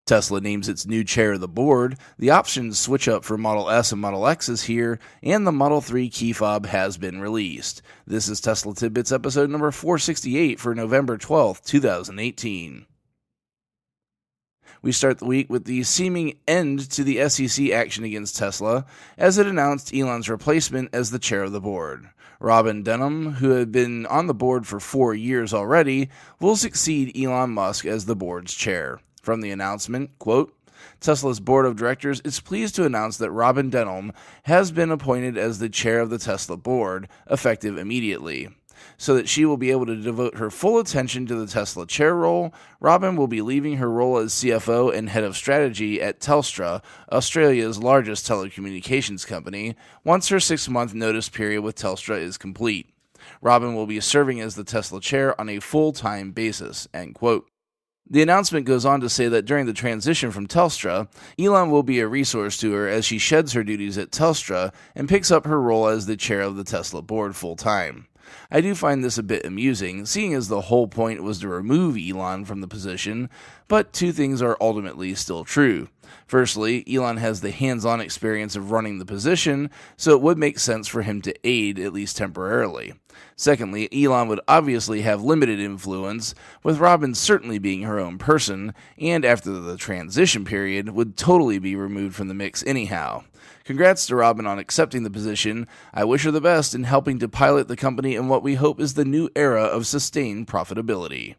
Tesla names its new chair of the board, the options switch up for Model S and Model X is here, and the Model 3 key fob has been released. This is Tesla Tidbits episode number 468 for November 12th, 2018. We start the week with the seeming end to the SEC action against Tesla, as it announced Elon's replacement as the chair of the board. Robin Denham, who had been on the board for 4 years already, will succeed Elon Musk as the board's chair. From the announcement, quote, Tesla's board of directors is pleased to announce that Robin Denham has been appointed as the chair of the Tesla board, effective immediately. So that she will be able to devote her full attention to the Tesla chair role, Robin will be leaving her role as CFO and head of strategy at Telstra, Australia's largest telecommunications company, once her 6-month notice period with Telstra is complete. Robin will be serving as the Tesla chair on a full-time basis, end quote. The announcement goes on to say that during the transition from Telstra, Elon will be a resource to her as she sheds her duties at Telstra and picks up her role as the chair of the Tesla board full-time. I do find this a bit amusing, seeing as the whole point was to remove Elon from the position, but two things are ultimately still true. Firstly, Elon has the hands-on experience of running the position, so it would make sense for him to aid, at least temporarily. Secondly, Elon would obviously have limited influence, with Robin certainly being her own person, and after the transition period, would totally be removed from the mix anyhow. Congrats to Robin on accepting the position. I wish her the best in helping to pilot the company in what we hope is the new era of sustained profitability.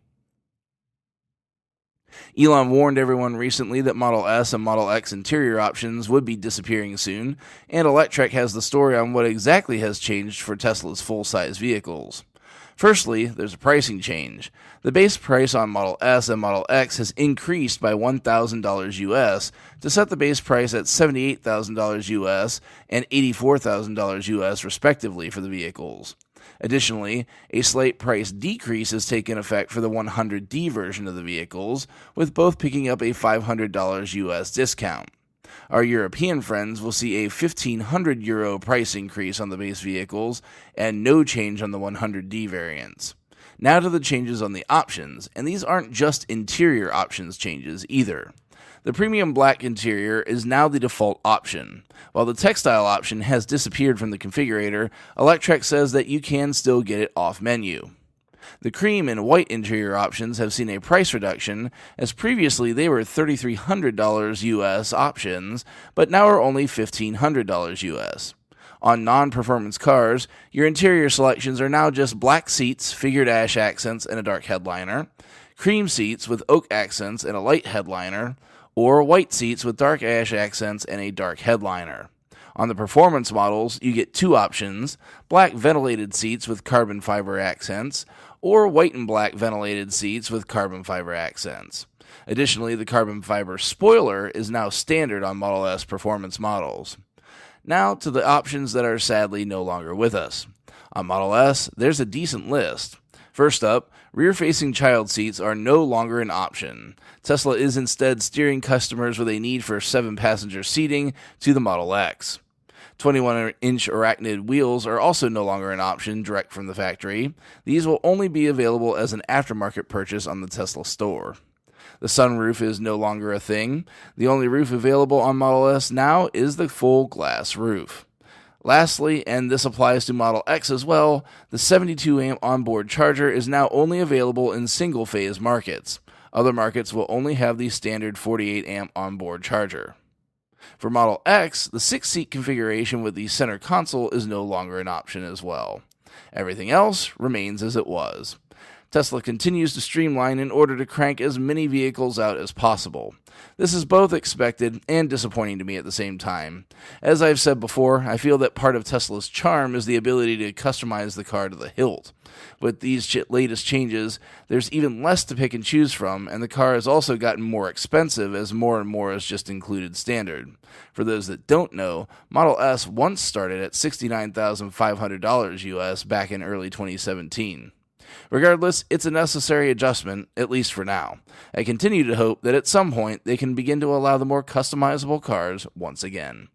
Elon warned everyone recently that Model S and Model X interior options would be disappearing soon, and Electrek has the story on what exactly has changed for Tesla's full-size vehicles. Firstly, there's a pricing change. The base price on Model S and Model X has increased by $1,000 US to set the base price at $78,000 US and $84,000 US respectively for the vehicles. Additionally, a slight price decrease has taken effect for the 100D version of the vehicles, with both picking up a $500 US discount. Our European friends will see a €1,500 price increase on the base vehicles and no change on the 100D variants. Now to the changes on the options, and these aren't just interior options changes either. The premium black interior is now the default option. While the textile option has disappeared from the configurator, Electrek says that you can still get it off menu. The cream and white interior options have seen a price reduction, as previously they were $3,300 US options, but now are only $1,500 US. On non-performance cars, your interior selections are now just black seats, figured ash accents, and a dark headliner, cream seats with oak accents and a light headliner, or white seats with dark ash accents and a dark headliner. On the performance models, you get two options: black ventilated seats with carbon fiber accents, or white and black ventilated seats with carbon fiber accents. Additionally, the carbon fiber spoiler is now standard on Model S performance models. Now to the options that are sadly no longer with us. On Model S, there's a decent list. First up, rear-facing child seats are no longer an option. Tesla is instead steering customers with a need for 7-passenger seating to the Model X. 21-inch arachnid wheels are also no longer an option direct from the factory. These will only be available as an aftermarket purchase on the Tesla store. The sunroof is no longer a thing. The only roof available on Model S now is the full glass roof. Lastly, and this applies to Model X as well, the 72-amp onboard charger is now only available in single-phase markets. Other markets will only have the standard 48-amp onboard charger. For Model X, the 6-seat configuration with the center console is no longer an option as well. Everything else remains as it was. Tesla continues to streamline in order to crank as many vehicles out as possible. This is both expected and disappointing to me at the same time. As I've said before, I feel that part of Tesla's charm is the ability to customize the car to the hilt. With these latest changes, there's even less to pick and choose from, and the car has also gotten more expensive as more and more is just included standard. For those that don't know, Model S once started at $69,500 US back in early 2017. Regardless, it's a necessary adjustment, at least for now. I continue to hope that at some point they can begin to allow the more customizable cars once again.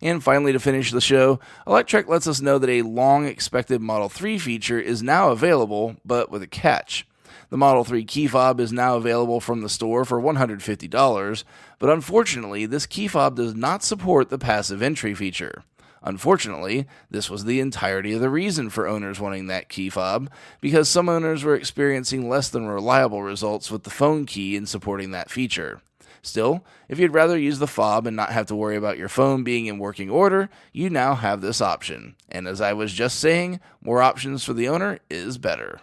And finally, to finish the show, Electrek lets us know that a long-expected Model 3 feature is now available, but with a catch. The Model 3 Key Fob is now available from the store for $150, but unfortunately, this key fob does not support the passive entry feature. Unfortunately, this was the entirety of the reason for owners wanting that key fob, because some owners were experiencing less than reliable results with the phone key in supporting that feature. Still, if you'd rather use the fob and not have to worry about your phone being in working order, you now have this option. And as I was just saying, more options for the owner is better.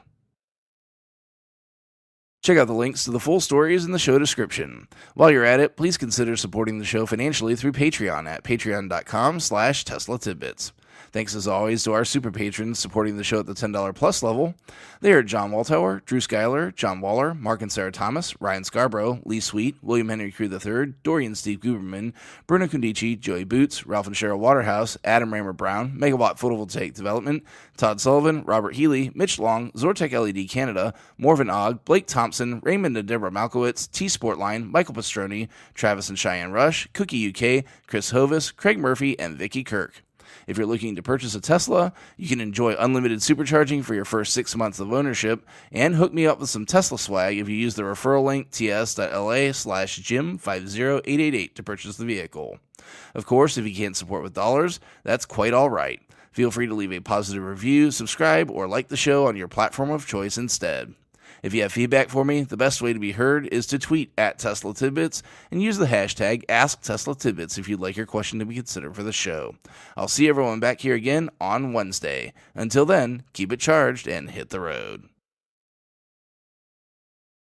Check out the links to the full stories in the show description. While you're at it, please consider supporting the show financially through Patreon at patreon.com/Tesla Tidbits. Thanks as always to our super patrons supporting the show at the $10 plus level. They are John Waltower, Drew Schuyler, John Waller, Mark and Sarah Thomas, Ryan Scarborough, Lee Sweet, William Henry Crew III, Dorian Steve Guberman, Bruno Condici, Joey Boots, Ralph and Cheryl Waterhouse, Adam Raymer Brown, Megawatt Photovoltaic Development, Todd Sullivan, Robert Healy, Mitch Long, Zortec LED Canada, Morven Ogg, Blake Thompson, Raymond and Deborah Malkowitz, T Sportline, Michael Pastroni, Travis and Cheyenne Rush, Cookie UK, Chris Hovis, Craig Murphy, and Vicky Kirk. If you're looking to purchase a Tesla, you can enjoy unlimited supercharging for your first 6 months of ownership, and hook me up with some Tesla swag if you use the referral link ts.la/Jim50888 to purchase the vehicle. Of course, if you can't support with dollars, that's quite alright. Feel free to leave a positive review, subscribe, or like the show on your platform of choice instead. If you have feedback for me, the best way to be heard is to tweet at Tesla Tidbits and use the hashtag AskTeslaTidbits if you'd like your question to be considered for the show. I'll see everyone back here again on Wednesday. Until then, keep it charged and hit the road.